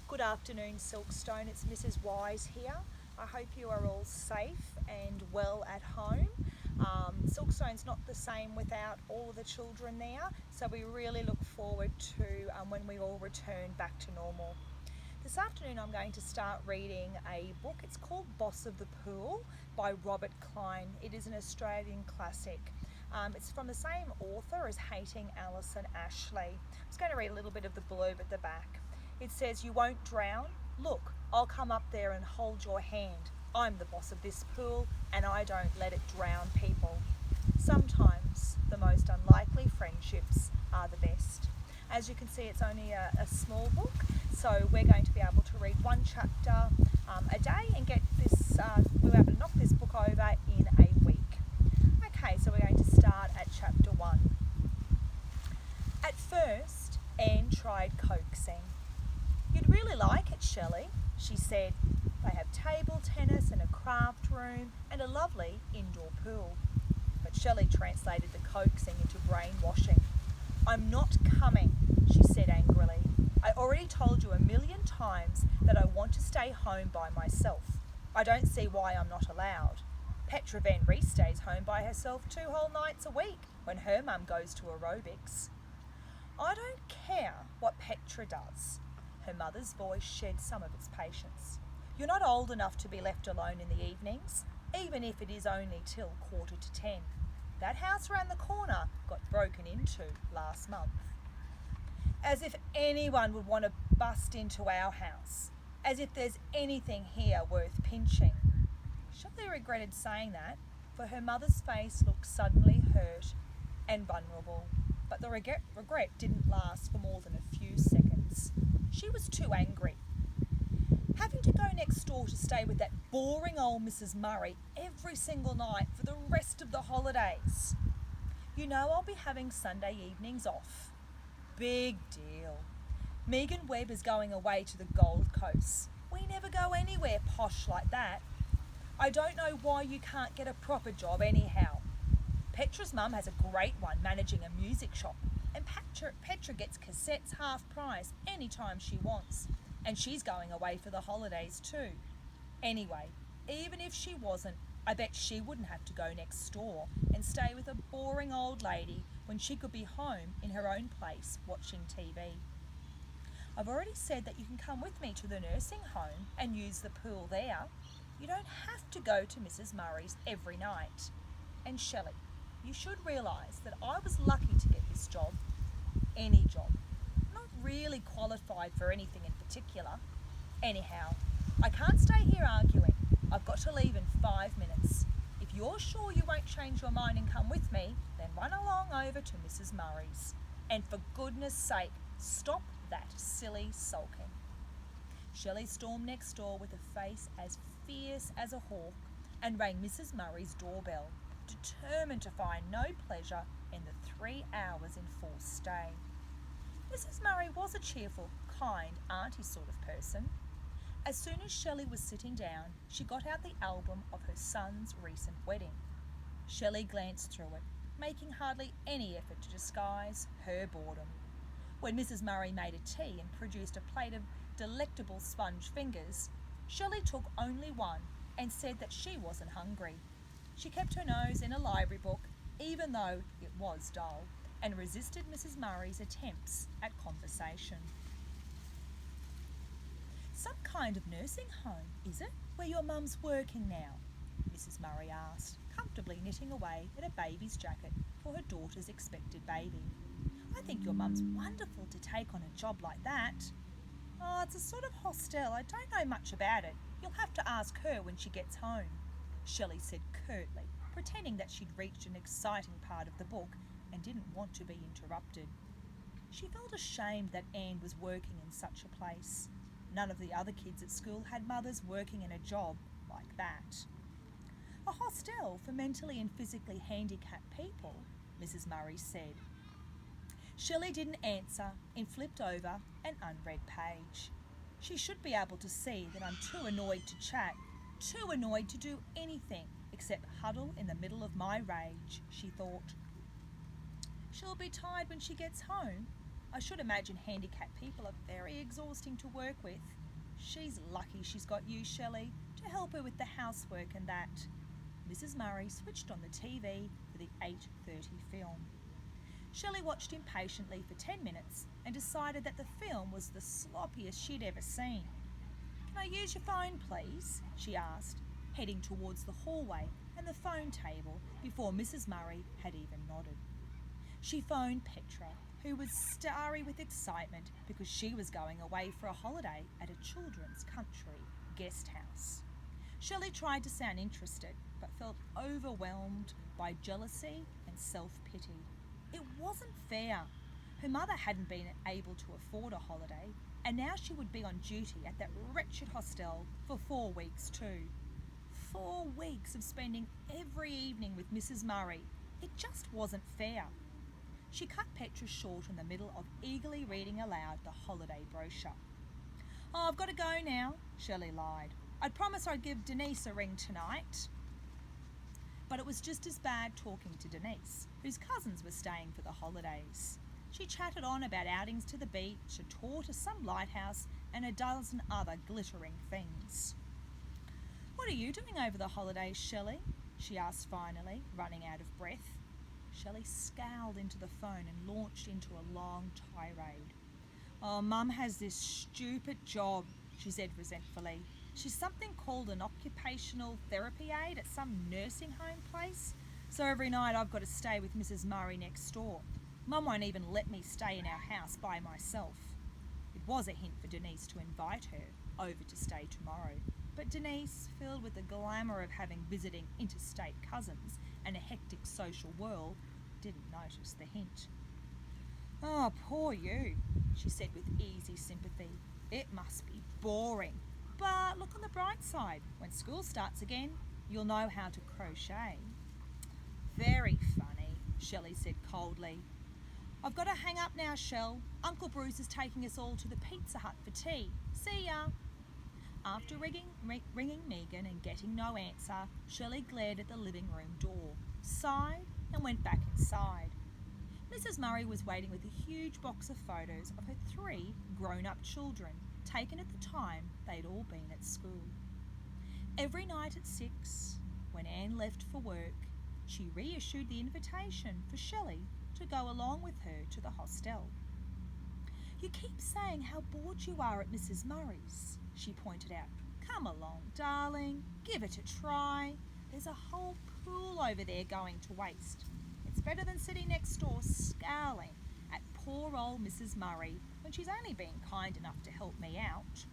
Good afternoon, Silkstone. It's Mrs Weise here. I hope you are all safe and well at home. Silkstone's not the same without all the children there, so we really look forward to when we all return back to normal. This afternoon I'm going to start reading a book. It's called Boss of the Pool by Robin Klein. It is an Australian classic. It's from the same author as Hating Alice and Ashley. I'm just going to read a little bit of the blurb at the back. It says, "You won't drown? Look, I'll come up there and hold your hand. I'm the boss of this pool and I don't let it drown people." Sometimes the most unlikely friendships are the best. As you can see, it's only a small book, so we're going to be able to read one chapter a day and get this, we'll be able to knock this book over in a week. Okay, so we're going to start at chapter 1. At first, Anne tried coaxing. "You'd really like it, Shelley," she said. "They have table tennis and a craft room and a lovely indoor pool." But Shelley translated the coaxing into brainwashing. "I'm not coming," she said angrily. "I already told you 1,000,000 times that I want to stay home by myself. I don't see why I'm not allowed. Petra Van Rees stays home by herself 2 whole nights a week when her mum goes to aerobics." "I don't care what Petra does." Her mother's voice shed some of its patience. "You're not old enough to be left alone in the evenings, even if it is only till 9:45. That house round the corner got broken into last month." As if anyone would want to bust into our house. As if there's anything here worth pinching. Shelley regretted saying that, for her mother's face looked suddenly hurt and vulnerable. But the regret didn't last for more than a few seconds. She was too angry. Having to go next door to stay with that boring old Mrs Murray every single night for the rest of the holidays. "You know I'll be having Sunday evenings off." "Big deal. Megan Webb is going away to the Gold Coast. We never go anywhere posh like that. I don't know why you can't get a proper job anyhow. Petra's mum has a great one managing a music shop, and Petra gets cassettes half price anytime she wants, and she's going away for the holidays too. Anyway, even if she wasn't, I bet she wouldn't have to go next door and stay with a boring old lady when she could be home in her own place watching TV. I've already said that you can come with me to the nursing home and use the pool there. You don't have to go to Mrs Murray's every night. And Shelley, you should realise that I was lucky to get this job. Any job. Not really qualified for anything in particular. Anyhow, I can't stay here arguing. I've got to leave in 5 minutes. If you're sure you won't change your mind and come with me, then run along over to Mrs Murray's. And for goodness sake, stop that silly sulking." Shelley stormed next door with a face as fierce as a hawk and rang Mrs Murray's doorbell, determined to find no pleasure in the 3 hours enforced stay. Mrs Murray was a cheerful, kind, auntie sort of person. As soon as Shelley was sitting down, she got out the album of her son's recent wedding. Shelley glanced through it, making hardly any effort to disguise her boredom. When Mrs Murray made a tea and produced a plate of delectable sponge fingers, Shelley took only one and said that she wasn't hungry. She kept her nose in a library book, even though it was dull, and resisted Mrs Murray's attempts at conversation. "Some kind of nursing home, is it, where your mum's working now?" Mrs Murray asked, comfortably knitting away at a baby's jacket for her daughter's expected baby. "I think your mum's wonderful to take on a job like that." "Oh, it's a sort of hostel. I don't know much about it. You'll have to ask her when she gets home," Shelley said curtly, pretending that she'd reached an exciting part of the book and didn't want to be interrupted. She felt ashamed that Anne was working in such a place. None of the other kids at school had mothers working in a job like that. "A hostel for mentally and physically handicapped people," Mrs Murray said. Shelley didn't answer and flipped over an unread page. She should be able to see that I'm too annoyed to chat, too annoyed to do anything except huddle in the middle of my rage, she thought. "She'll be tired when she gets home." I should imagine handicapped people are very exhausting to work with. She's lucky she's got you, Shelley, to help her with the housework and that." Mrs Murray switched on the TV for the 8:30 film. Shelley watched impatiently for 10 minutes and decided that the film was the sloppiest she'd ever seen. "Can I use your phone, please?" she asked, heading towards the hallway and the phone table before Mrs Murray had even nodded. She phoned Petra, who was starry with excitement because she was going away for a holiday at a children's country guest house. Shelley tried to sound interested, but felt overwhelmed by jealousy and self-pity. It wasn't fair. Her mother hadn't been able to afford a holiday, and now she would be on duty at that wretched hostel for 4 weeks too. 4 weeks of spending every evening with Mrs Murray. It just wasn't fair. She cut Petra short in the middle of eagerly reading aloud the holiday brochure. "Oh, I've got to go now," Shelley lied. "I'd promised I'd give Denise a ring tonight." But it was just as bad talking to Denise, whose cousins were staying for the holidays. She chatted on about outings to the beach, a tour to some lighthouse, and a dozen other glittering things. "What are you doing over the holidays, Shelley?" she asked finally, running out of breath. Shelley scowled into the phone and launched into a long tirade. "Oh, Mum has this stupid job," she said resentfully. "She's something called an occupational therapy aide at some nursing home place. So every night I've got to stay with Mrs Murray next door. Mum won't even let me stay in our house by myself." It was a hint for Denise to invite her over to stay tomorrow. But Denise, filled with the glamour of having visiting interstate cousins and a hectic social world, didn't notice the hint. "Oh, poor you," she said with easy sympathy. "It must be boring. But look on the bright side. When school starts again, you'll know how to crochet." "Very funny," Shelley said coldly. "I've got to hang up now, Shell. Uncle Bruce is taking us all to the Pizza Hut for tea. See ya." After ringing Megan and getting no answer, Shelley glared at the living room door, sighed and went back inside. Mrs Murray was waiting with a huge box of photos of her 3 grown-up children, taken at the time they'd all been at school. Every night at 6, when Anne left for work, she reissued the invitation for Shelley to go along with her to the hostel. "You keep saying how bored you are at Mrs Murray's," she pointed out. "Come along, darling, give it a try. There's a whole pool over there going to waste. It's better than sitting next door scowling at poor old Mrs Murray when she's only been kind enough to help me out."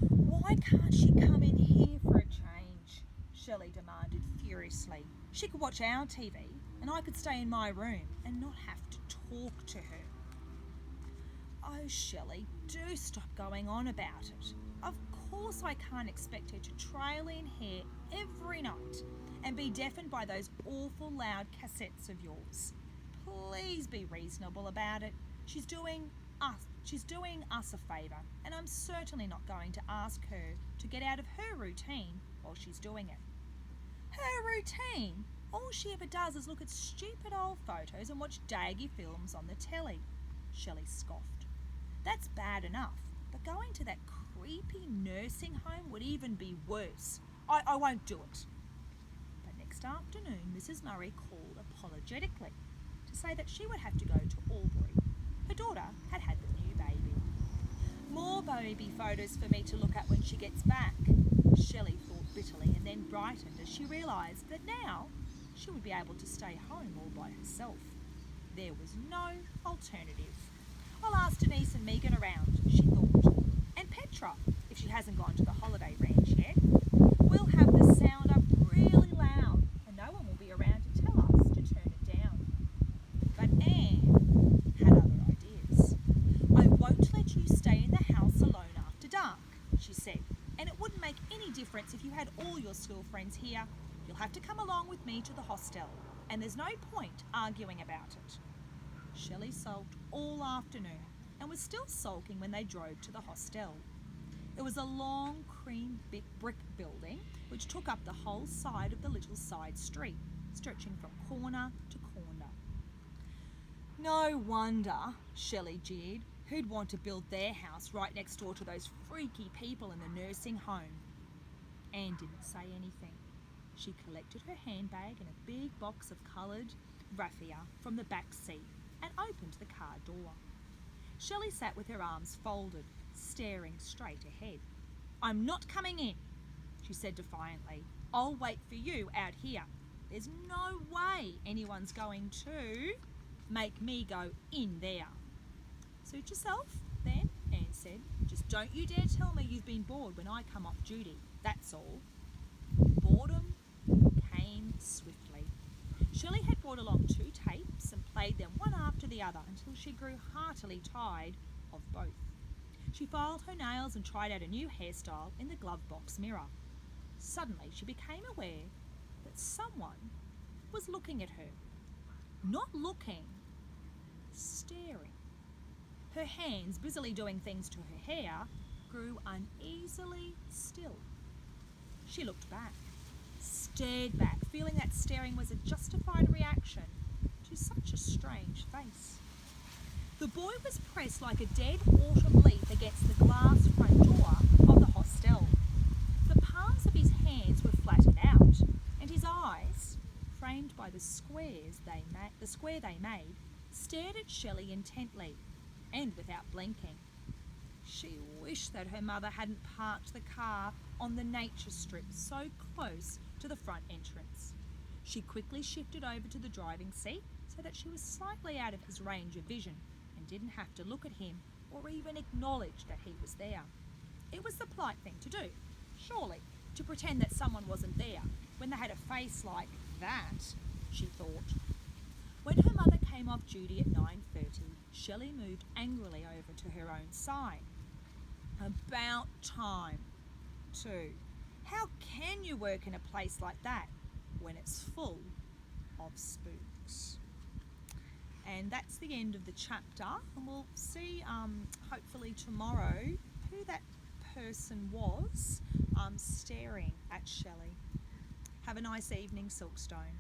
"Why can't she come in here for a change?" Shelley demanded furiously. "She could watch our TV and I could stay in my room and not have to talk to her." "Oh, Shelley, do stop going on about it. Of course I can't expect her to trail in here every night and be deafened by those awful loud cassettes of yours. Please be reasonable about it. She's doing us a favour, and I'm certainly not going to ask her to get out of her routine while she's doing it." "Her routine? All she ever does is look at stupid old photos and watch daggy films on the telly," Shelley scoffed. "That's bad enough, but going to that creepy nursing home would even be worse. I won't do it." But next afternoon, Mrs Murray called apologetically to say that she would have to go to Albury. Her daughter had had the new baby. "More baby photos for me to look at when she gets back," Shelley thought bitterly, and then brightened as she realised that now she would be able to stay home all by herself. There was no alternative. "I'll ask Denise and Megan around," she thought. "And Petra, if she hasn't gone to the holiday ranch yet. We'll have the sound up really loud and no one will be around to tell us to turn it down." But Anne had other ideas. "I won't let you stay in the house alone after dark," she said, "and it wouldn't make any difference if you had all your school friends here. You'll have to come along with me to the hostel, and there's no point arguing about it." Shelley sulked all afternoon and was still sulking when they drove to the hostel. It was a long cream brick building which took up the whole side of the little side street, stretching from corner to corner. No wonder, Shelley jeered. Who'd want to build their house right next door to those freaky people in the nursing home? Anne didn't say anything. She collected her handbag and a big box of coloured raffia from the back seat and opened the car door. Shelley sat with her arms folded, staring straight ahead. "I'm not coming in," she said defiantly. "I'll wait for you out here. There's no way anyone's going to make me go in there." "Suit yourself, then," Anne said. "Just don't you dare tell me you've been bored when I come off duty, that's all." Boredom came swiftly. Shelley had brought along 2 tapes and played them one after the other until she grew heartily tired of both. She filed her nails and tried out a new hairstyle in the glove box mirror. Suddenly she became aware that someone was looking at her. Not looking, staring. Her hands, busily doing things to her hair, grew uneasily still. She looked back, stared back, feeling that staring was a justified reaction to such a strange face. The boy was pressed like a dead autumn leaf against the glass front door of the hostel. The palms of his hands were flattened out, and his eyes, framed by the square they made, stared at Shelley intently and without blinking. She wished that her mother hadn't parked the car on the nature strip so close to the front entrance. She quickly shifted over to the driving seat so that she was slightly out of his range of vision and didn't have to look at him or even acknowledge that he was there. It was the polite thing to do, surely, to pretend that someone wasn't there when they had a face like that, she thought. When her mother came off duty at 9:30, Shelley moved angrily over to her own side. About time, too. How can you work in a place like that when it's full of spooks? And that's the end of the chapter, and we'll see hopefully tomorrow who that person was staring at Shelley. Have a nice evening, Silkstone.